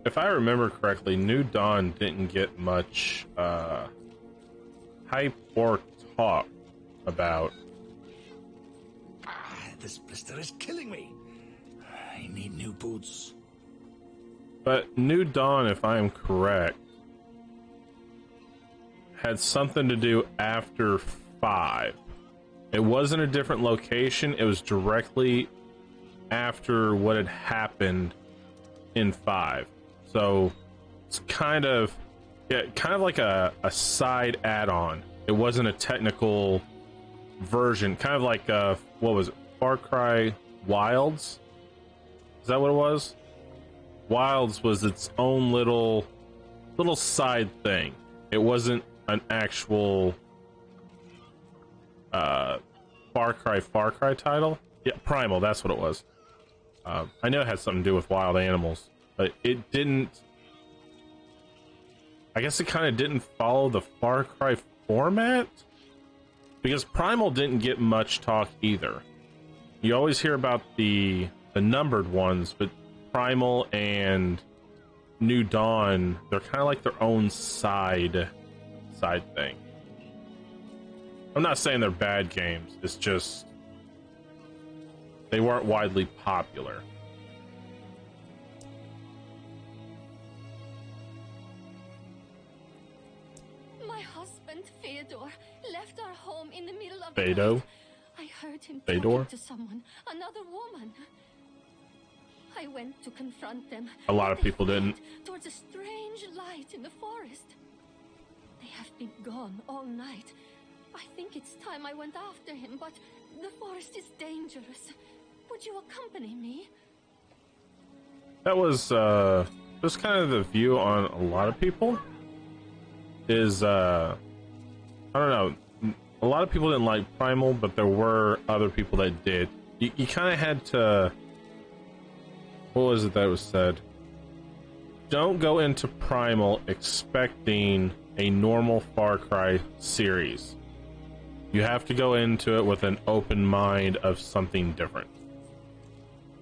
if I remember correctly, New Dawn didn't get much hype or talk about. This blister is killing me. I need new boots. But New Dawn, if I am correct, had something to do after 5. It wasn't a different location, it was directly after what had happened in 5. So it's kind of like a side add-on. It wasn't a technical version, kind of like what was it, Far Cry Wilds? Is that what it was? Wilds was its own little side thing. It wasn't an actual Far Cry title. Yeah, Primal, that's what it was. I know it had something to do with wild animals, but it didn't. I guess it kind of didn't follow the Far Cry format, because Primal didn't get much talk either. You always hear about the numbered ones, but Primal and New Dawn, they're kind of like their own side thing. I'm not saying they're bad games, it's just they weren't widely popular. My husband Fedor left our home in the middle of Fado? the night. I heard him Fedor? talking to someone, another woman. I went to confront them. A lot of They people fled didn't. Towards a strange light in the forest. They have been gone all night. I think it's time I went after him, but the forest is dangerous. Would you accompany me? That was kind of the view on a lot of people. Is I don't know. A lot of people didn't like Primal, but there were other people that did. You kind of had to. What was it that was said? Don't go into Primal expecting a normal Far Cry series. You have to go into it with an open mind of something different.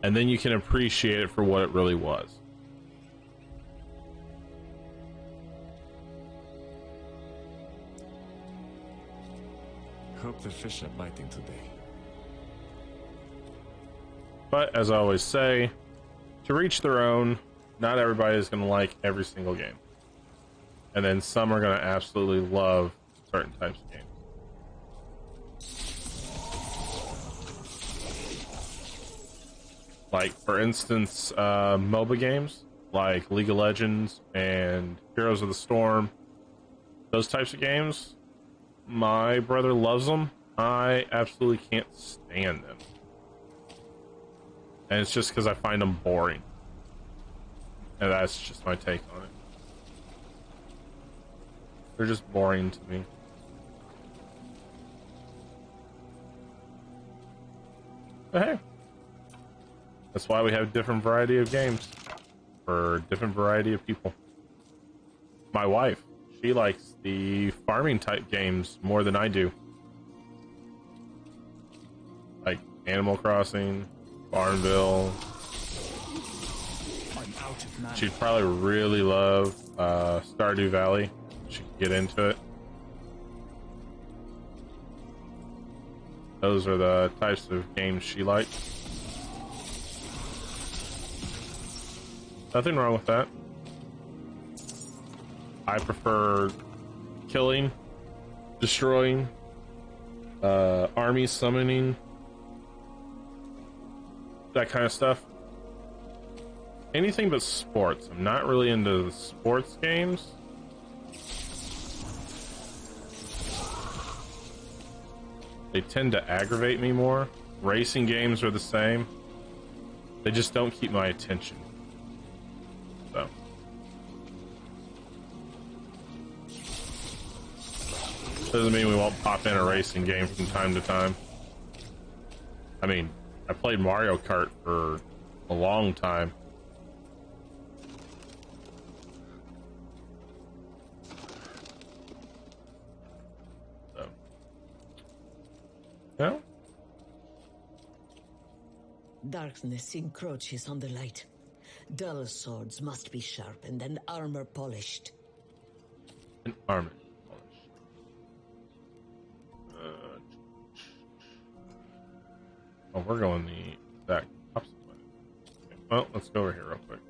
And then you can appreciate it for what it really was. Hope the fish are biting today. But as I always say, to reach their own, not everybody is going to like every single game. And then some are going to absolutely love certain types of games. Like, for instance, MOBA games, like League of Legends and Heroes of the Storm. Those types of games, my brother loves them. I absolutely can't stand them. And it's just because I find them boring. And that's just my take on it. They're just boring to me. But hey, that's why we have different variety of games for different variety of people. My wife, she likes the farming type games more than I do. Like Animal Crossing, Farmville. She'd probably really love Stardew Valley. She could get into it. Those are the types of games she likes. Nothing wrong with that. I prefer killing, destroying, army summoning, that kind of stuff. Anything but sports. I'm not really into the sports games. They tend to aggravate me more. Racing games are the same. They just don't keep my attention. So. Doesn't mean we won't pop in a racing game from time to time. I mean, I played Mario Kart for a long time. So. Yeah. Darkness encroaches on the light. Dull swords must be sharpened and armor polished. An armor polish. Oh, we're going the exact opposite way. Okay, well, let's go over here real quick.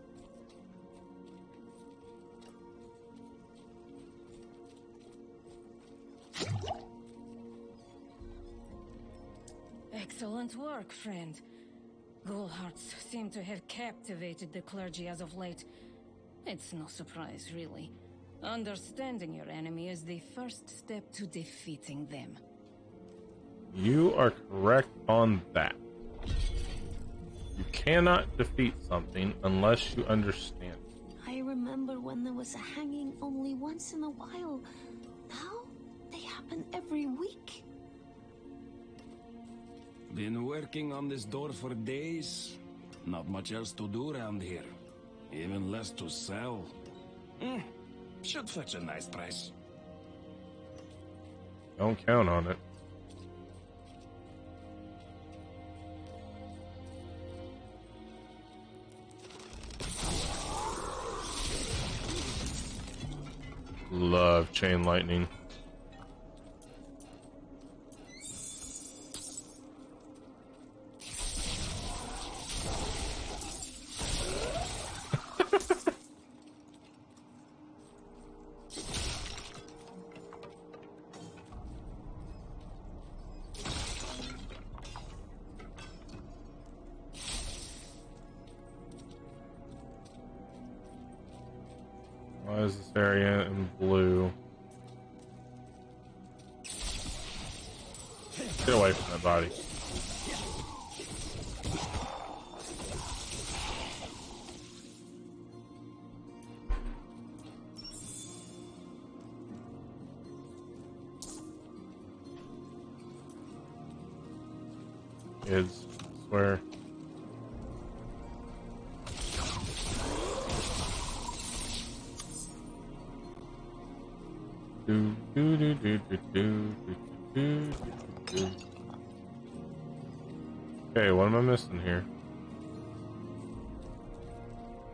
Excellent work, friend. Ghoul-hearts seem to have captivated the clergy as of late. It's no surprise, really. Understanding your enemy is the first step to defeating them. You are correct on that. You cannot defeat something unless you understand it. I remember when there was a hanging only once in a while. Now, they happen every week. Been working on this door for days. Not much else to do around here. Even less to sell. Should fetch a nice price. Don't count on it. Love chain lightning. Why is this area in blue? Get away from my body. Kids, I swear. Do, do, do, do, do, do, do, do. Okay, what am I missing here?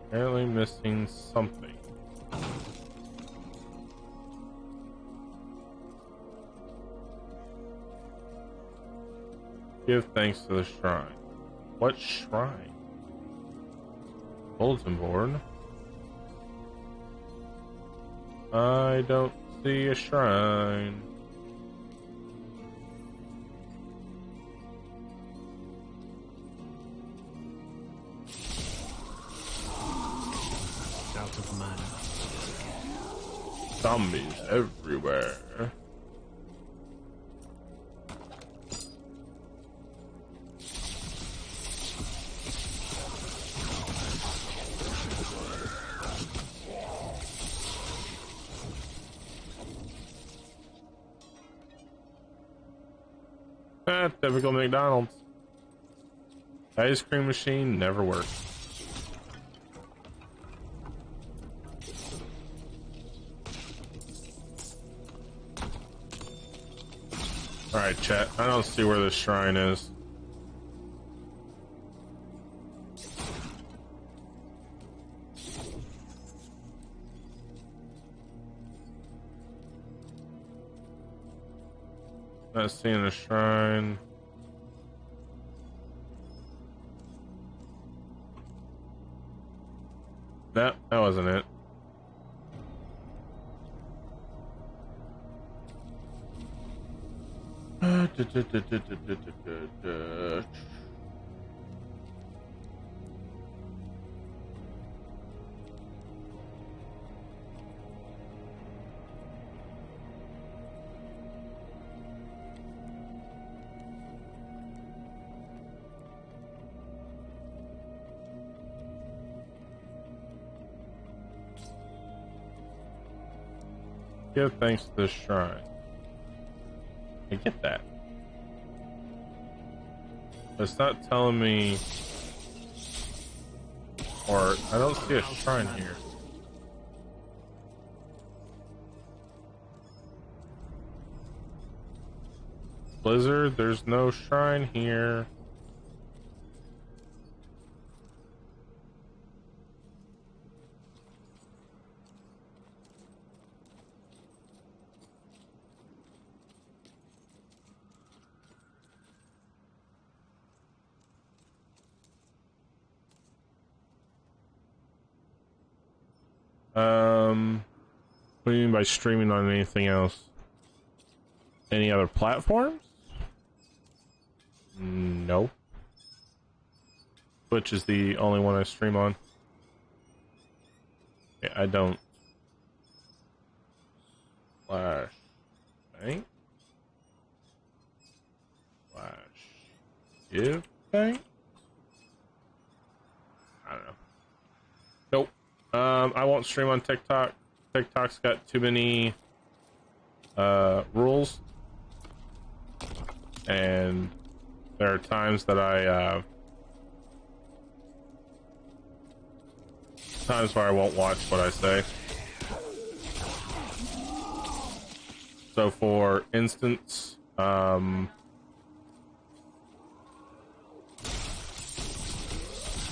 Apparently missing something. Give thanks to the shrine. What shrine? Bulletin board. I don't see a shrine. Out of mana. Zombies everywhere. Typical McDonald's. Ice cream machine never works. Alright, chat. I don't see where this shrine is. Not seeing a shrine. That wasn't it. Give thanks to the shrine. I get that. But it's not telling me... Or, I don't see a shrine here. Blizzard, there's no shrine here. What do you mean by streaming on anything else? Any other platforms? No. Twitch is the only one I stream on. Yeah, I don't. Slash bank. Slash give bank. I don't know. Nope. I won't stream on TikTok. TikTok's got too many rules, and there are times that times where I won't watch what I say. So for instance, so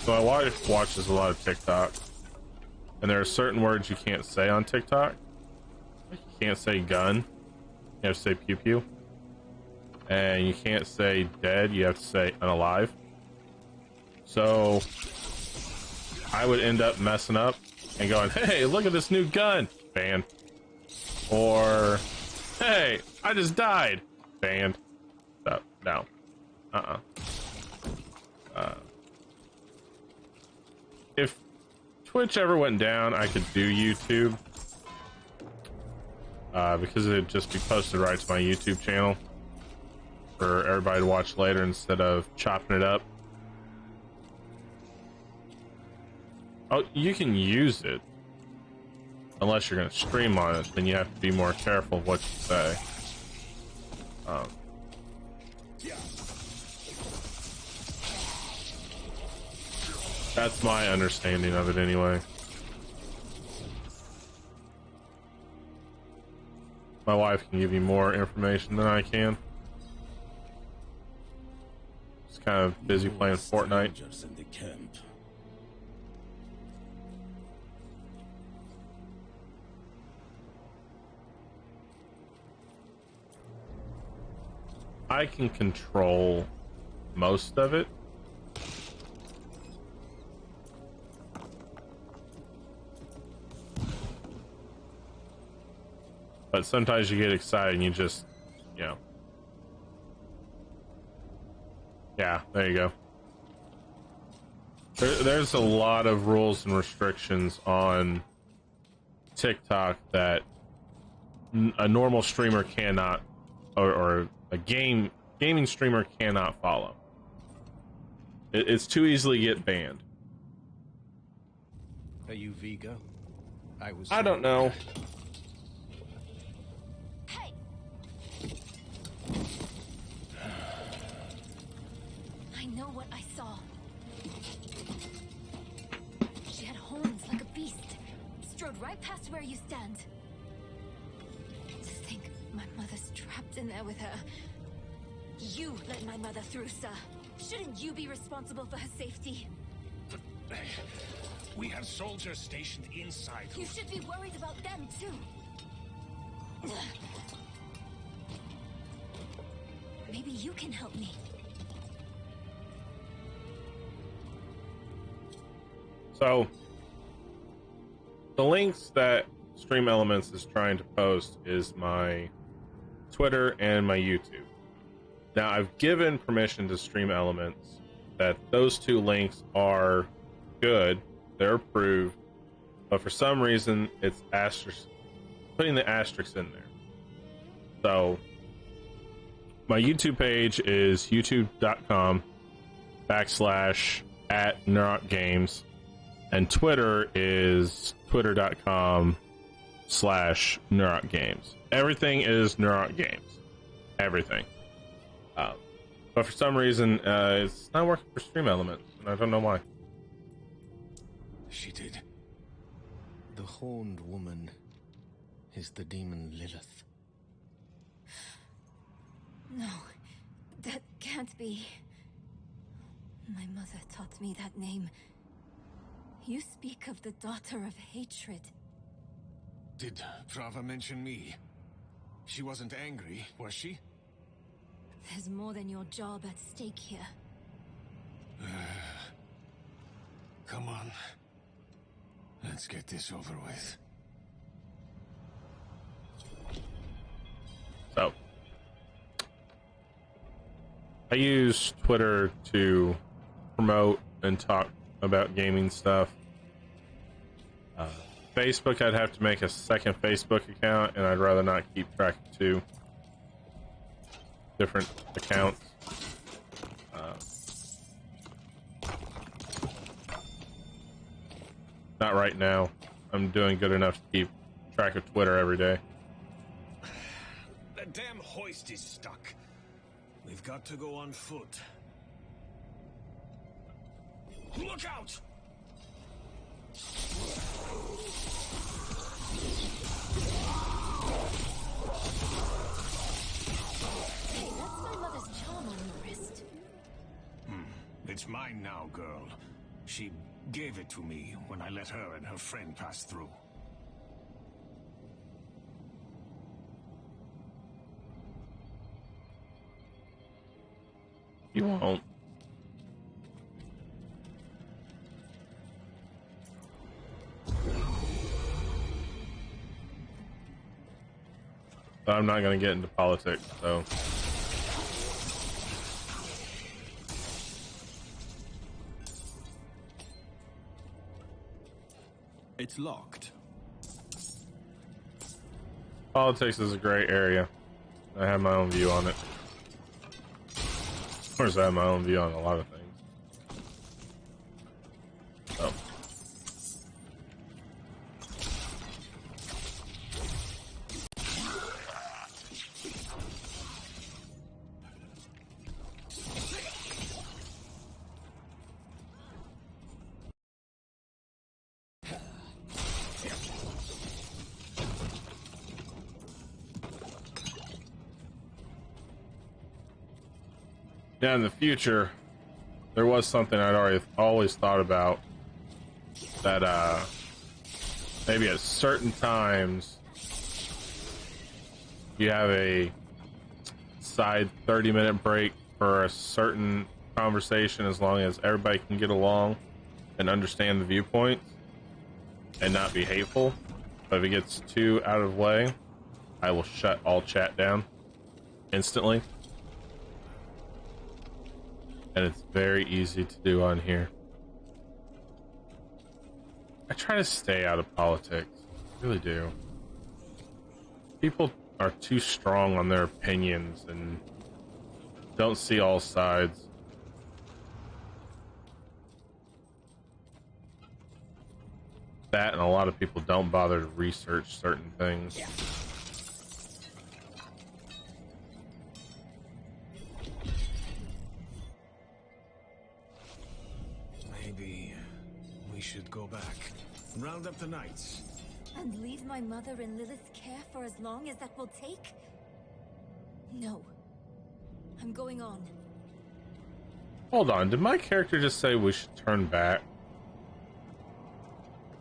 my wife watches a lot of TikTok, and there are certain words you can't say on TikTok. You can't say gun, you have to say pew pew. And you can't say dead, you have to say unalive. So I would end up messing up and going, hey, look at this new gun, banned. Or, hey, I just died, banned. So, no. If Twitch ever went down, I could do YouTube. Because it'd just be posted right to my YouTube channel for everybody to watch later instead of chopping it up. Oh, you can use it. Unless you're going to stream on it, then you have to be more careful of what you say. That's my understanding of it anyway. My wife can give you more information than I can. Just kind of busy playing Fortnite. In the camp. I can control most of it. But sometimes you get excited and you just, you know. Yeah, there you go. There's a lot of rules and restrictions on TikTok that a normal streamer cannot, or a gaming streamer cannot follow. It's too easily get banned. Are you Vigo? I don't know. Hey! I know what I saw. She had horns like a beast. Strode right past where you stand. To think my mother's trapped in there with her. You let my mother through, sir. Shouldn't you be responsible for her safety? We have soldiers stationed inside. You should be worried about them, too. Maybe you can help me. So, the links that Stream Elements is trying to post is my Twitter and my YouTube. Now, I've given permission to Stream Elements that those two links are good, they're approved, but for some reason it's putting the asterisks in there. So my YouTube page is youtube.com/@NerokGames, and Twitter is twitter.com/NerokGames. Everything is NerokGames. Everything. But for some reason, it's not working for Stream Elements, and I don't know why. She did. The horned woman is the demon Lilith. No, that can't be. My mother taught me that name. You speak of the daughter of hatred. Did Prava mention me? She wasn't angry, was she? There's more than your job at stake here. Come on. Let's Let's get this over with. So, I use Twitter to promote and talk about gaming stuff. Facebook, I'd have to make a second Facebook account, and I'd rather not keep track of two different accounts. Not right now. I'm doing good enough to keep track of Twitter every day. The damn hoist is stuck. We've got to go on foot. Look out! Hey, that's my mother's charm on your wrist. It's mine now, girl. She gave it to me when I let her and her friend pass through. You won't. But I'm not going to get into politics, so. It's locked. Politics is a great area. I have my own view on it. Of course, I have my own view on a lot of things. So. Yeah, in the future, there was something I'd always thought about that maybe at certain times you have a side 30-minute break for a certain conversation, as long as everybody can get along and understand the viewpoints and not be hateful. But if it gets too out of way, I will shut all chat down instantly. And it's very easy to do on here. I try to stay out of politics. I really do. People are too strong on their opinions and don't see all sides. That, and a lot of people don't bother to research certain things. Maybe we should go back. Round up the knights. And leave my mother in Lilith's care for as long as that will take? No. I'm going on. Hold on, did my character just say we should turn back?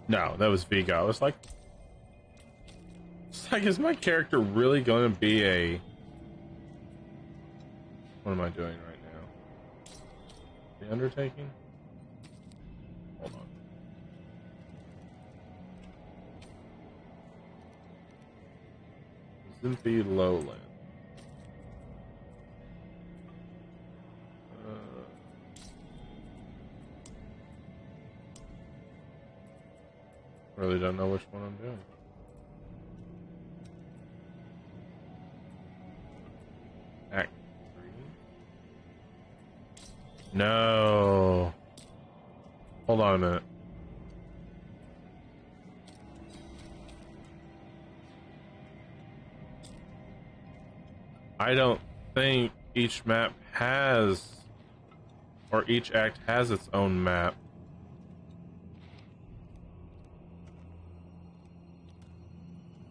No, that was Vigo. It's like, is my character really going to be a... What am I doing right now? The Undertaking? Hold on. Zinthi Lowland. Really don't know which one I'm doing. Act 3? No. Hold on a minute. I don't think each map has, or each act has its own map.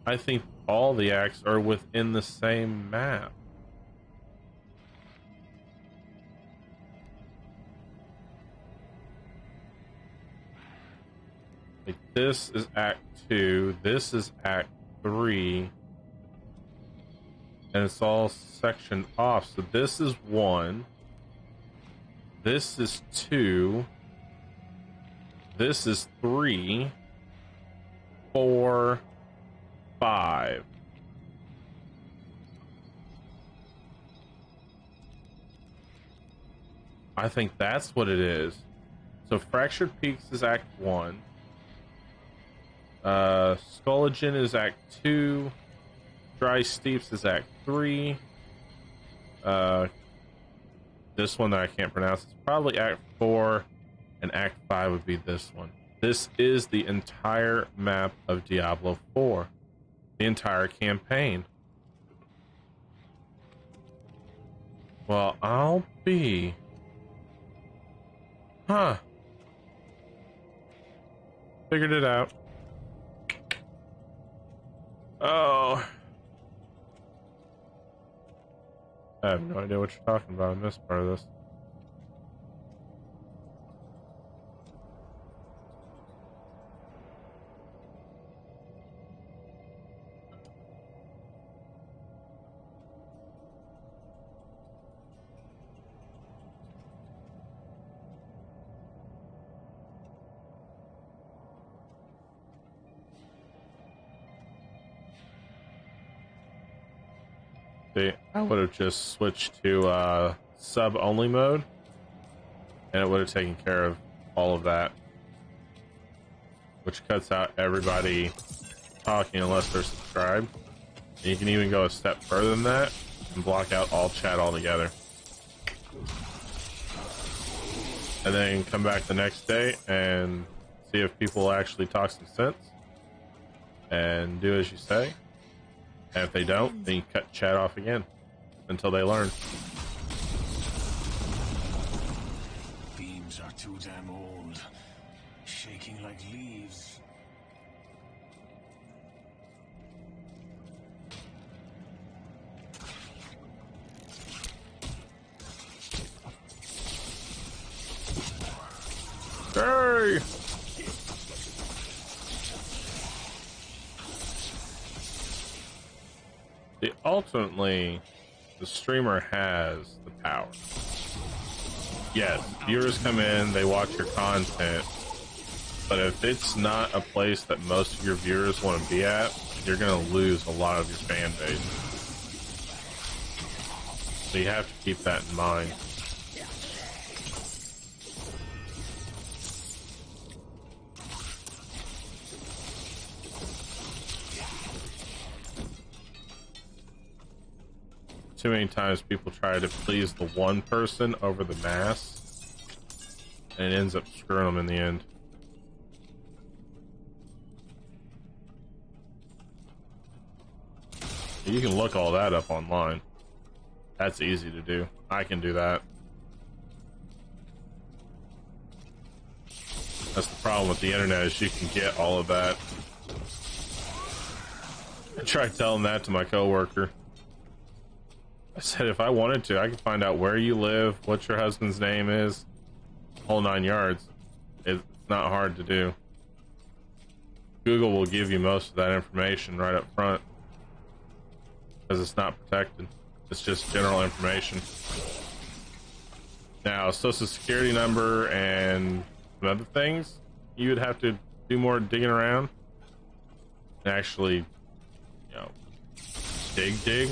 I think all the acts are within the same map. Like, this is Act 2, this is Act 3, and it's all sectioned off. So this is 1, this is 2, this is 3, 4, 5. I think that's what it is. So Fractured Peaks is Act 1. Scollagin is Act 2. Dry Steeps is Act 3. This one that I can't pronounce is probably Act 4. And Act 5 would be this one. This is the entire map of Diablo 4. The entire campaign. Well, I'll be... Huh. Figured it out. Oh. I have no idea what you're talking about in this part of this. I would have just switched to sub-only mode, and it would have taken care of all of that, which cuts out everybody talking unless they're subscribed. And you can even go a step further than that and block out all chat altogether. And then come back the next day and see if people actually talk some sense and do as you say. And if they don't, then you cut chat off again until they learn. Beams are too damn old, shaking like leaves. Hey! Ultimately, the streamer has the power. Yes, viewers come in, they watch your content, but if it's not a place that most of your viewers want to be at, you're going to lose a lot of your fan base. So you have to keep that in mind. Too many times people try to please the one person over the mass, and it ends up screwing them in the end. You can look all that up online. That's easy to do. I can do that. That's the problem with the internet, is you can get all of that. I tried telling that to my coworker. I said, if I wanted to, I could find out where you live, what your husband's name is, whole 9 yards. It's not hard to do. Google will give you most of that information right up front, because it's not protected. It's just general information. Now, social security number and some other things, you would have to do more digging around and actually, you know, dig.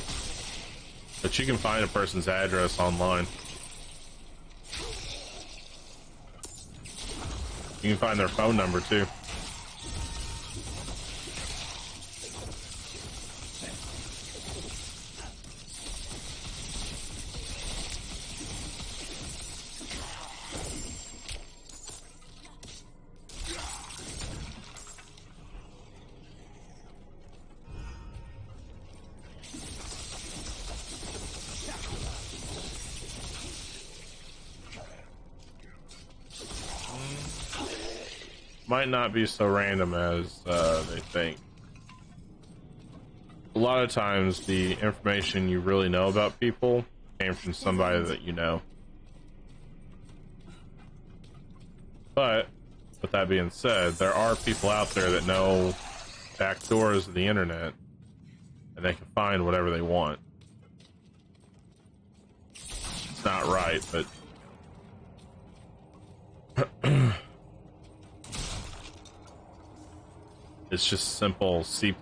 But you can find a person's address online. You can find their phone number too. Might not be so random as they think. A lot of times the information you really know about people came from somebody that you know. But with that being said, there are people out there that know back doors of the internet, and they can find whatever they want. It's not right, but it's just simple C++.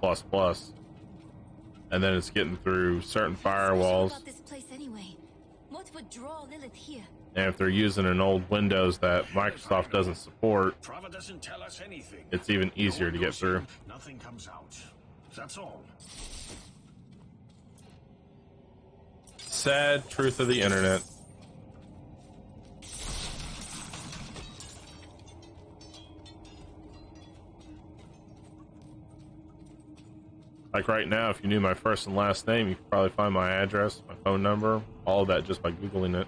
And then it's getting through certain firewalls. About this place anyway. What would draw Lilith here? And if they're using an old Windows that Microsoft doesn't support, Trava doesn't tell us anything. it's even easier to get through. Nothing comes out. That's all. Sad truth of the internet. Like right now, if you knew my first and last name, you could probably find my address, my phone number, all of that just by Googling it.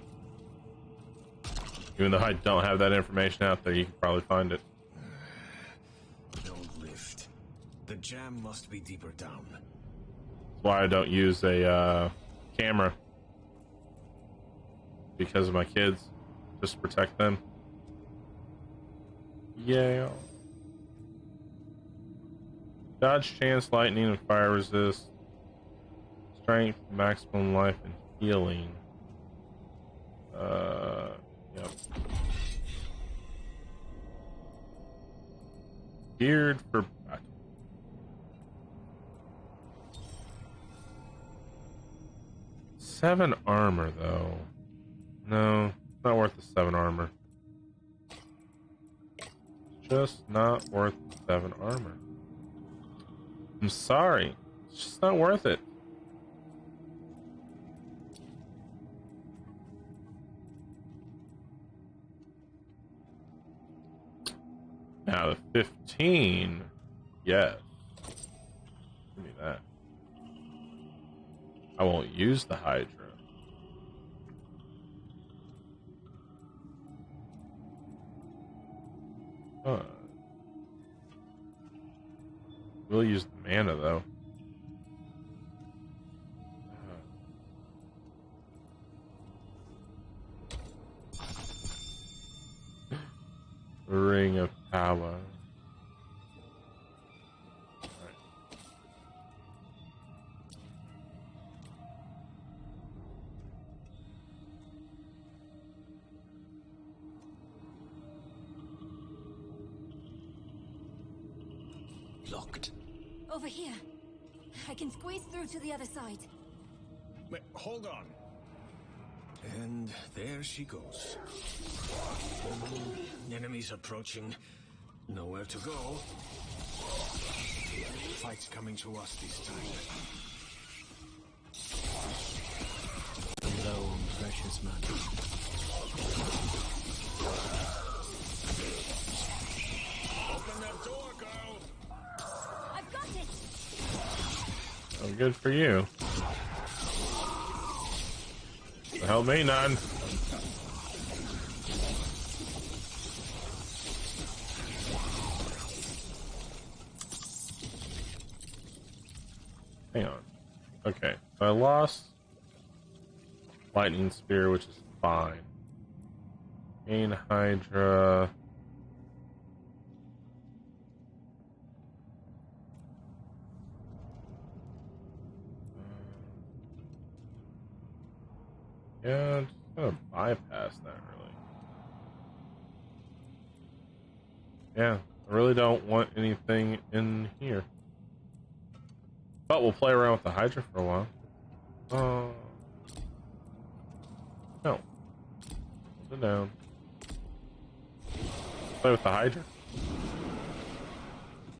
Even though I don't have that information out there, you can probably find it. Don't lift. The jam must be deeper down. That's why I don't use a camera. Because of my kids. Just to protect them. Yeah. Dodge, chance, lightning, and fire resist. Strength, maximum life, and healing. Yep. Geared for battle. Seven armor, though. No, it's not worth the 7 armor. Just not worth the 7 armor. I'm sorry. It's just not worth it. Now the 15, yes. Give me that. I won't use the Hydra. We'll use the mana though. Ring of Power. Locked. Over here. I can squeeze through to the other side. Wait, hold on. And there she goes. Enemies approaching. Nowhere to go. Fight's coming to us this time. Hello, precious man. Open that door, girl! I've got it! Oh, good for you. Help me, none. Hang on. Okay, so I lost Lightning Spear, which is fine. Main Hydra. Yeah, I'm just gonna bypass that, really. Yeah, I really don't want anything in here. But we'll play around with the Hydra for a while. No. Sit down. Play with the Hydra.